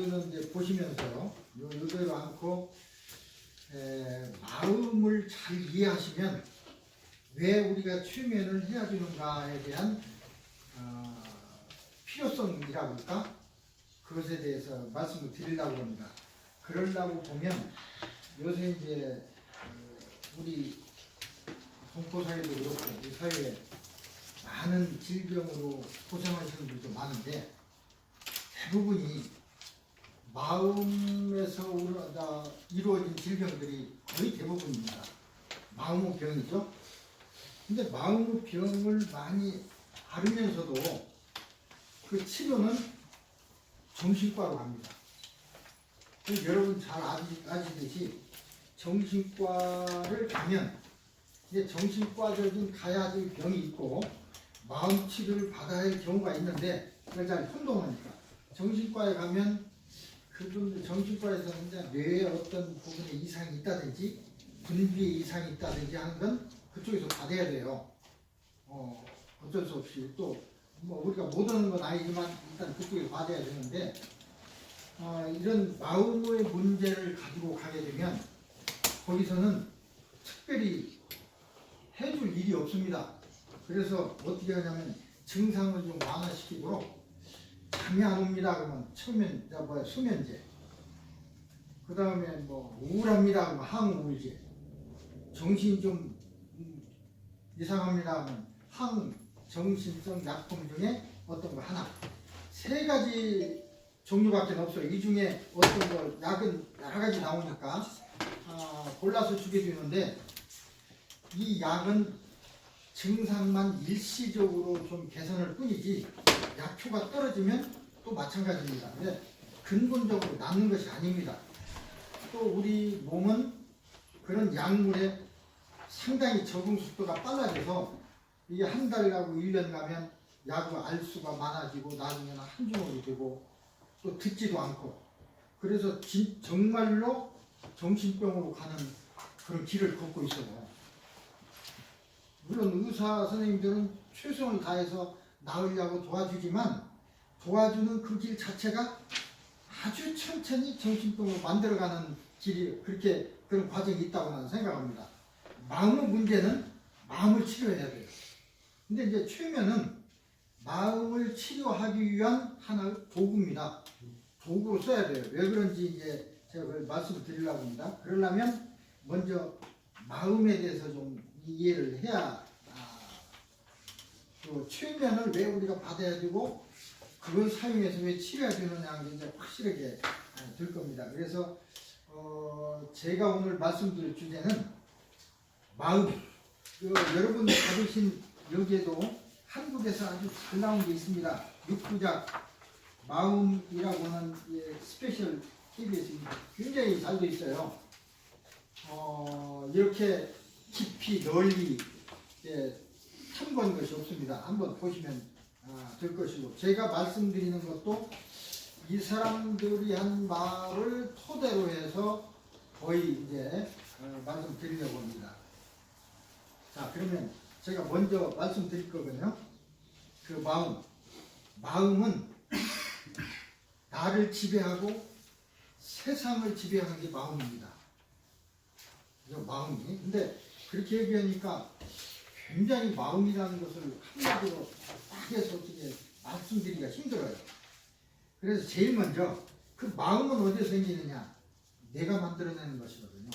이거는 이제 보시면서요. 요대로 않고 마음을 잘 이해하시면 왜 우리가 최면을 해야 되는가에 대한 필요성이라고 할까? 그것에 대해서 말씀을 드리려고 합니다. 그러려고 보면 요새 이제 우리 동포사회도 그렇고 우리 사회에 많은 질병으로 고생하시는 분들도 많은데 대부분이 마음에서 이루어진 질병들이 거의 대부분입니다. 마음의 병이죠. 근데 마음의 병을 많이 앓으면서도 그 치료는 정신과로 갑니다. 여러분 잘 아시듯이 정신과를 가면 이제 정신과적인 가야 될 병이 있고 마음 치료를 받아야 할 경우가 있는데 그걸 잘 혼동하니까 정신과에 가면 그분 정신과에서는 이제 뇌에 어떤 부분에 이상이 있다든지 분비에 이상이 있다든지 하는 건 그쪽에서 받아야 돼요. 어쩔 수 없이 또 뭐 우리가 못 오는 건 아니지만 일단 그쪽에서 받아야 되는데 이런 마음의 문제를 가지고 가게 되면 거기서는 특별히 해줄 일이 없습니다. 그래서 어떻게 하냐면 증상을 좀 완화시키도록 잠이 안 옵니다. 그러면 처음엔 수면제. 그 다음에 뭐 우울합니다. 그러면 항우울제. 정신이 좀 이상합니다. 그러면 항정신성 약품 중에 어떤 거 하나. 3가지 종류밖에 없어요. 이 중에 어떤 거 약은 여러 가지 나오니까 골라서 주게 되는데 이 약은 증상만 일시적으로 좀 개선할 뿐이지 약효가 떨어지면 또 마찬가지입니다. 근데 근본적으로 낫는 것이 아닙니다. 또 우리 몸은 그런 약물에 상당히 적응 속도가 빨라져서 이게 한 달 가고 1년 가면 약의 알수가 많아지고 나중에는 한 주먹이 되고 또 듣지도 않고 그래서 정말로 정신병으로 가는 그런 길을 걷고 있어요. 물론 의사 선생님들은 최선을 다해서 나으려고 도와주지만 도와주는 그 길 자체가 아주 천천히 정신병으로 만들어가는 길이 그런 과정이 있다고 나는 생각합니다. 마음의 문제는 마음을 치료해야 돼요. 근데 이제 최면은 마음을 치료하기 위한 하나의 도구입니다. 도구로 써야 돼요. 왜 그런지 이제 제가 그걸 말씀을 드리려고 합니다. 그러려면 먼저 마음에 대해서 좀 이해를 해야 또 최면을 왜 우리가 받아야 되고 그걸 사용해서 왜 치료해야 되느냐는 게 이제 확실하게 될 겁니다. 그래서 제가 오늘 말씀드릴 주제는 마음. 여러분 받으신 여기에도 한국에서 아주 잘 나온 게 있습니다. 6부작 마음이라고 하는 스페셜 KBS 굉장히 잘 돼 있어요. 이렇게 깊이 널리 탐구한 것이 없습니다. 한번 보시면 될 것이고 제가 말씀드리는 것도 이 사람들이 한 말을 토대로 해서 거의 이제 말씀드리려고 합니다. 자, 그러면 제가 먼저 말씀드릴 거거든요. 그 마음은 나를 지배하고 세상을 지배하는 게 마음입니다. 마음이. 근데 그렇게 얘기하니까 굉장히 마음이라는 것을 한마디로 딱 해서 어떻게 말씀드리기가 힘들어요. 그래서 제일 먼저 그 마음은 어디서 생기느냐? 내가 만들어내는 것이거든요.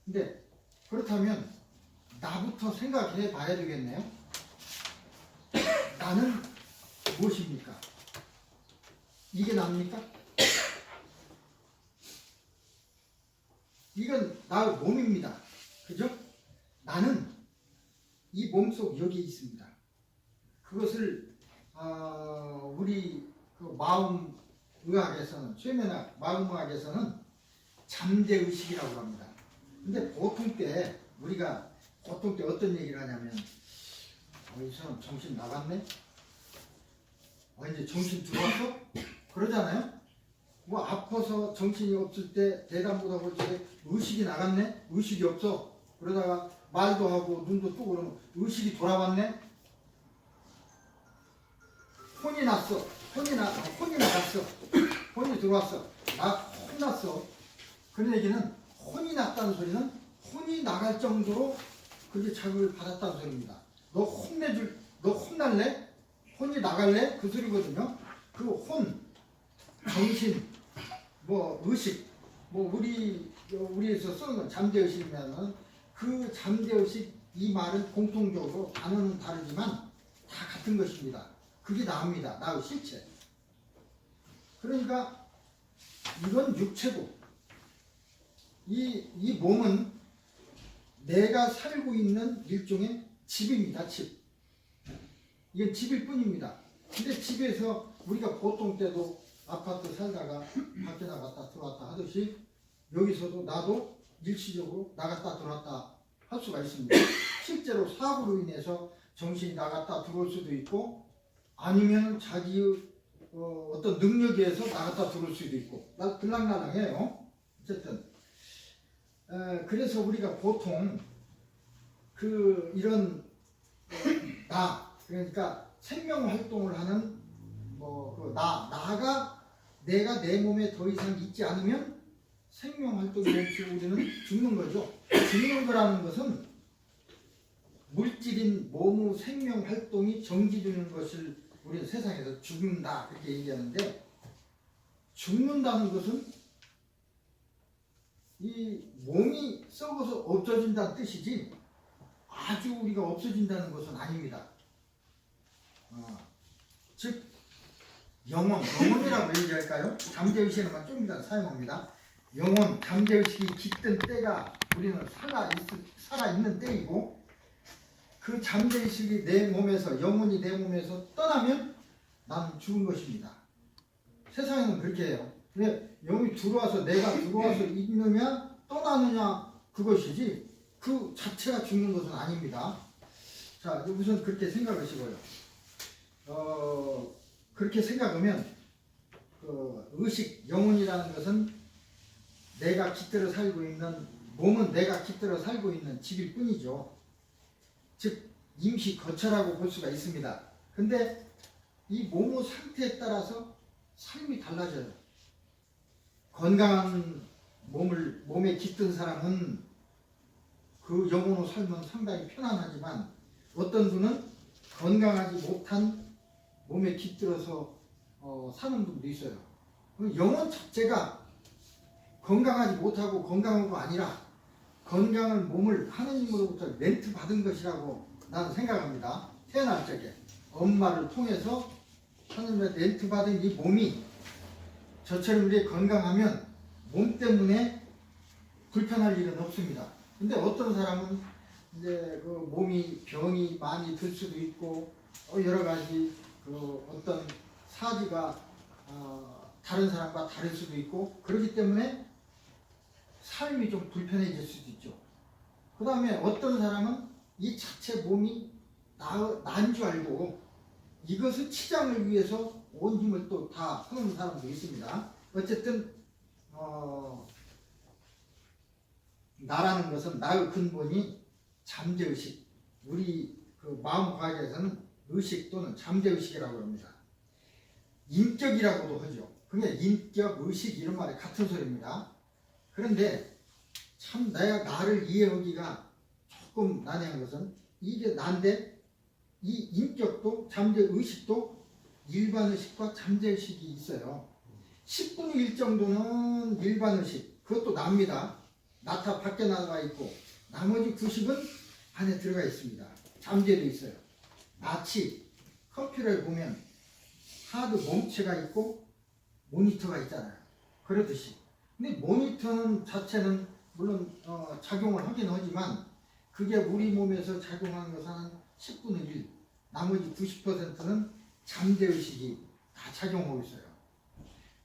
근데 그렇다면 나부터 생각해 봐야 되겠네요. 나는 무엇입니까? 이게 납니까? 이건 나의 몸입니다. 그죠? 나는 이 몸속 여기에 있습니다. 그것을 우리 그 마음의학에서는 최면학 마음의학에서는 잠재의식이라고 합니다. 근데 보통 때 어떤 얘기를 하냐면 이 사람 정신 나갔네? 이제 정신 들어왔어? 그러잖아요? 뭐 아파서 정신이 없을 때 대답보다 볼때 의식이 나갔네? 의식이 없어. 그러다가 말도 하고 눈도 뜨고 그러면 의식이 돌아왔네? 혼이 났어. 혼이 나갔어. 혼이 들어왔어. 나 혼났어. 그런 얘기는 혼이 났다는 소리는 혼이 나갈 정도로 그렇게 자극을 받았다는 소리입니다. 너 혼날래? 혼이 나갈래? 그 소리거든요. 그 혼, 정신, 뭐 의식, 뭐 우리에서 쓰는 건 잠재의식이면은 그 잠재의식 이 말은 공통적으로 단어는 다르지만 다 같은 것입니다. 그게 나입니다. 나의 실체. 그러니까 이건 육체고 이 몸은 내가 살고 있는 일종의 집입니다. 집. 이건 집일 뿐입니다. 근데 집에서 우리가 보통 때도 아파트 살다가 밖에 나갔다 들어왔다 하듯이 여기서도 나도 일시적으로 나갔다 들어왔다 할 수가 있습니다. 실제로 사고로 인해서 정신이 나갔다 들어올 수도 있고 아니면 자기의 어떤 능력에 의해서 나갔다 들어올 수도 있고 들락날락해요. 어쨌든 그래서 우리가 보통 이런 그러니까 생명 활동을 하는 나가 내가 내 몸에 더 이상 있지 않으면 생명 활동이 멈추고 우리는 죽는 거죠. 죽는 거라는 것은 물질인 몸의 생명 활동이 정지되는 것을 우리는 세상에서 죽는다 그렇게 얘기하는데, 죽는다는 것은 이 몸이 썩어서 없어진다는 뜻이지 아주 우리가 없어진다는 것은 아닙니다. 즉 영혼이라고 얘기할까요? 잠재의식에만 좀 이따 사용합니다. 영혼, 잠재의식이 깃든 때가 우리는 살아있는 때이고, 그 잠재의식이 내 몸에서, 영혼이 내 몸에서 떠나면 나는 죽은 것입니다. 세상에는 그렇게 해요. 근데 영이 들어와서 내가 들어와서 있느냐 떠나느냐 그것이지 그 자체가 죽는 것은 아닙니다. 자, 우선 그렇게 생각하시고요. 그렇게 생각하면 의식, 영혼이라는 것은 내가 깃들어 살고 있는 몸은 내가 깃들어 살고 있는 집일 뿐이죠. 즉 임시 거처라고 볼 수가 있습니다. 근데 이 몸의 상태에 따라서 삶이 달라져요. 건강한 몸에 깃든 사람은 그 영혼의 삶은 상당히 편안하지만 어떤 분은 건강하지 못한 몸에 깃들어서 사는 분도 있어요. 영혼 자체가 건강하지 못하고 건강한 거 아니라 건강한 몸을 하느님으로부터 렌트 받은 것이라고 나는 생각합니다. 태어날 적에 엄마를 통해서 하느님의 렌트 받은 이 몸이 저처럼 우리 건강하면 몸 때문에 불편할 일은 없습니다. 근데 어떤 사람은 이제 그 몸이 병이 많이 들 수도 있고 여러 가지 어떤 사지가 다른 사람과 다를 수도 있고 그렇기 때문에 삶이 좀 불편해질 수도 있죠. 그 다음에 어떤 사람은 이 자체 몸이 난 줄 알고 이것을 치장을 위해서 온 힘을 또 다 하는 사람도 있습니다. 어쨌든 나라는 것은 나의 근본이 잠재의식, 우리 마음 과학에서는 의식 또는 잠재의식이라고 합니다. 인격이라고도 하죠. 그게 인격, 의식 이런 말이 같은 소리입니다. 그런데 참 내가 나를 이해하기가 조금 난해한 것은 이게 난데 이 인격도 잠재의식도 일반의식과 잠재의식이 있어요. 10분의 1 정도는 일반의식, 그것도 납니다. 나타 밖에 나가 있고 나머지 90은 안에 들어가 있습니다. 잠재도 있어요. 마치 컴퓨터에 보면 하드 몸체가 있고 모니터가 있잖아요. 그렇듯이. 근데 모니터 자체는 물론 작용을 하긴 하지만 그게 우리 몸에서 작용하는 것은 10분의 1, 나머지 90%는 잠재의식이 다 작용하고 있어요.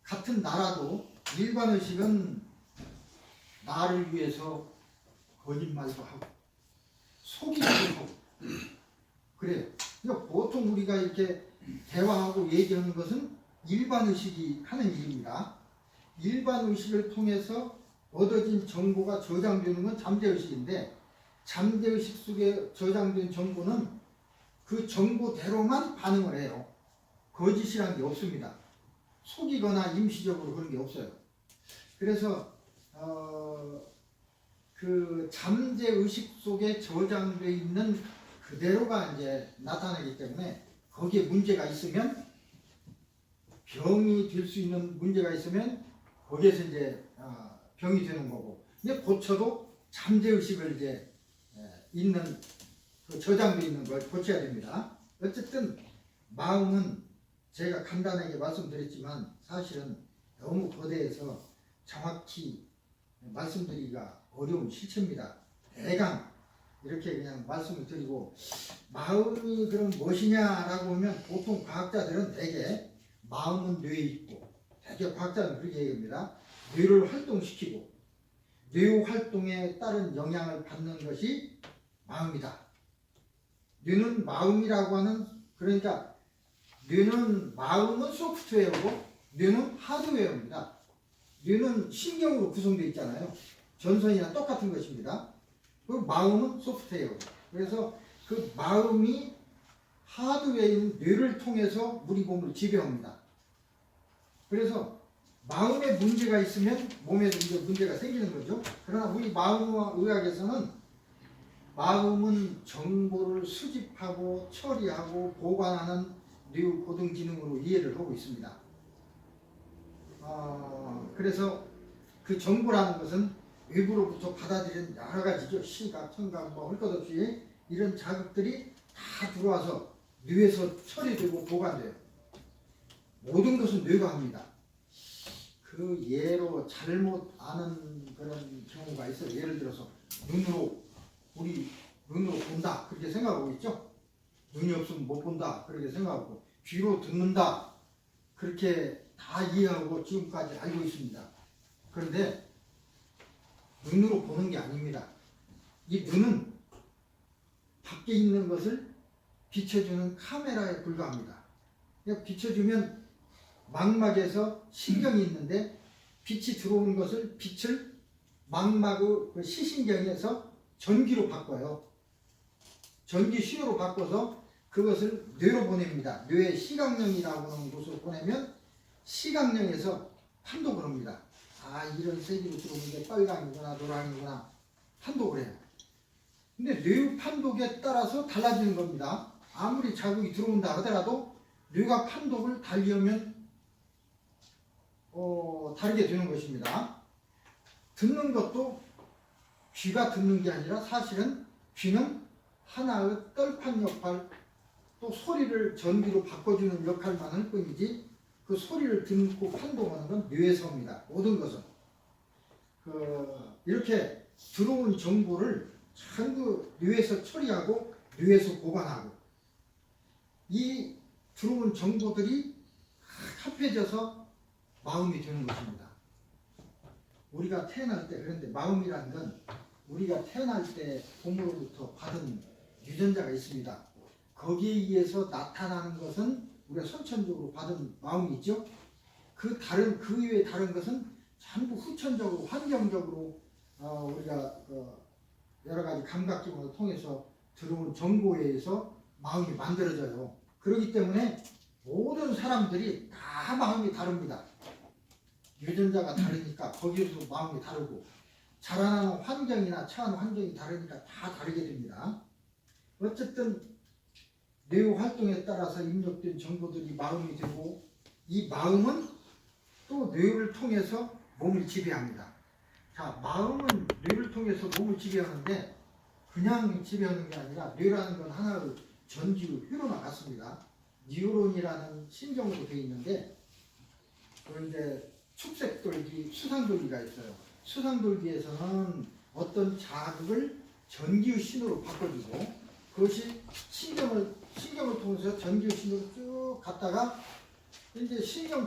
같은 나라도 일반의식은 나를 위해서 거짓말도 하고 속이기도 하고 그래요. 그러니까 보통 우리가 이렇게 대화하고 얘기하는 것은 일반의식이 하는 일입니다. 일반의식을 통해서 얻어진 정보가 저장되는 건 잠재의식인데 잠재의식 속에 저장된 정보는 그 정보대로만 반응을 해요. 거짓이란 게 없습니다. 속이거나 임시적으로 그런 게 없어요. 그래서 그 잠재 의식 속에 저장되어 있는 그대로가 이제 나타나기 때문에 거기에 문제가 있으면 병이 될 수 있는 문제가 있으면 거기에서 이제 병이 되는 거고, 근데 고쳐도 잠재 의식을 이제 있는 그 저장되어 있는 걸 고쳐야 됩니다. 어쨌든 마음은 제가 간단하게 말씀드렸지만 사실은 너무 거대해서 정확히 말씀드리기가 어려운 실체입니다. 대강 이렇게 그냥 말씀을 드리고, 마음이 그럼 무엇이냐라고 하면 보통 과학자들은 대개 마음은 뇌에 있고, 대개 과학자는 그렇게 얘기합니다. 뇌를 활동시키고 뇌 활동에 따른 영향을 받는 것이 마음이다. 뇌는 마음이라고 하는, 그러니까 뇌는, 마음은 소프트웨어고 뇌는 하드웨어입니다. 뇌는 신경으로 구성되어 있잖아요. 전선이랑 똑같은 것입니다. 그리고 마음은 소프트웨어. 그래서 그 마음이 하드웨어인 뇌를 통해서 우리 몸을 지배합니다. 그래서 마음에 문제가 있으면 몸에도 이제 문제가 생기는 거죠. 그러나 우리 마음의학에서는 마음은 정보를 수집하고 처리하고 보관하는 뇌 고등 기능으로 이해를 하고 있습니다. 그래서 그 정보라는 것은 외부로부터 받아들이는 여러 가지죠. 시각, 청각, 뭐 할 것 없이 이런 자극들이 다 들어와서 뇌에서 처리되고 보관돼요. 모든 것은 뇌가 합니다. 그 예로 잘못 아는 그런 경우가 있어요. 예를 들어서 우리 눈으로 본다 그렇게 생각하고 있죠. 눈이 없으면 못 본다 그렇게 생각하고, 귀로 듣는다 그렇게 다 이해하고 지금까지 알고 있습니다. 그런데 눈으로 보는 게 아닙니다. 이 눈은 밖에 있는 것을 비춰주는 카메라에 불과합니다. 비춰주면 망막에서 신경이 있는데 빛이 들어오는 것을, 빛을 망막의 그 시신경에서 전기로 바꿔요. 전기 신호로 바꿔서 그것을 뇌로 보냅니다. 뇌의 시각령이라고 하는 곳으로 보내면 시각령에서 판독을 합니다. 이런 색으로 들어오는데 빨강이구나 노랑이구나 판독을 해요. 근데 뇌 판독에 따라서 달라지는 겁니다. 아무리 자극이 들어온다 하더라도 뇌가 판독을 달리하면 다르게 되는 것입니다. 듣는 것도 귀가 듣는 게 아니라 사실은 귀는 하나의 떨판 역할, 또 소리를 전기로 바꿔주는 역할만 할 뿐이지 그 소리를 듣고 판독하는 건 뇌에서입니다. 모든 것은 이렇게 들어온 정보를 전부 뇌에서 처리하고 뇌에서 보관하고, 이 들어온 정보들이 합해져서 마음이 되는 것입니다. 우리가 태어날 때, 그런데 마음이라는 건 우리가 태어날 때 부모로부터 받은 유전자가 있습니다. 거기에 의해서 나타나는 것은 우리가 선천적으로 받은 마음이 있죠. 그 이외의 다른 것은 전부 후천적으로, 환경적으로 우리가 여러 가지 감각기관을 통해서 들어온 정보에 의해서 마음이 만들어져요. 그렇기 때문에 모든 사람들이 다 마음이 다릅니다. 유전자가 다르니까 거기에서 마음이 다르고, 자라나는 환경이나 처한 환경이 다르니까 다 다르게 됩니다. 어쨌든 뇌 활동에 따라서 입력된 정보들이 마음이 되고, 이 마음은 또 뇌를 통해서 몸을 지배합니다. 자, 마음은 뇌를 통해서 몸을 지배하는데 그냥 지배하는 게 아니라, 뇌라는 건 하나의 전기 회로나 같습니다. 뉴런이라는 신경으로 되어 있는데, 그런데 축색돌기, 수상돌기가 있어요. 수상돌기에서는 어떤 자극을 전기의 신호로 바꿔주고, 그것이 신경을 통해서 전기의 신호로 쭉 갔다가 이제 신경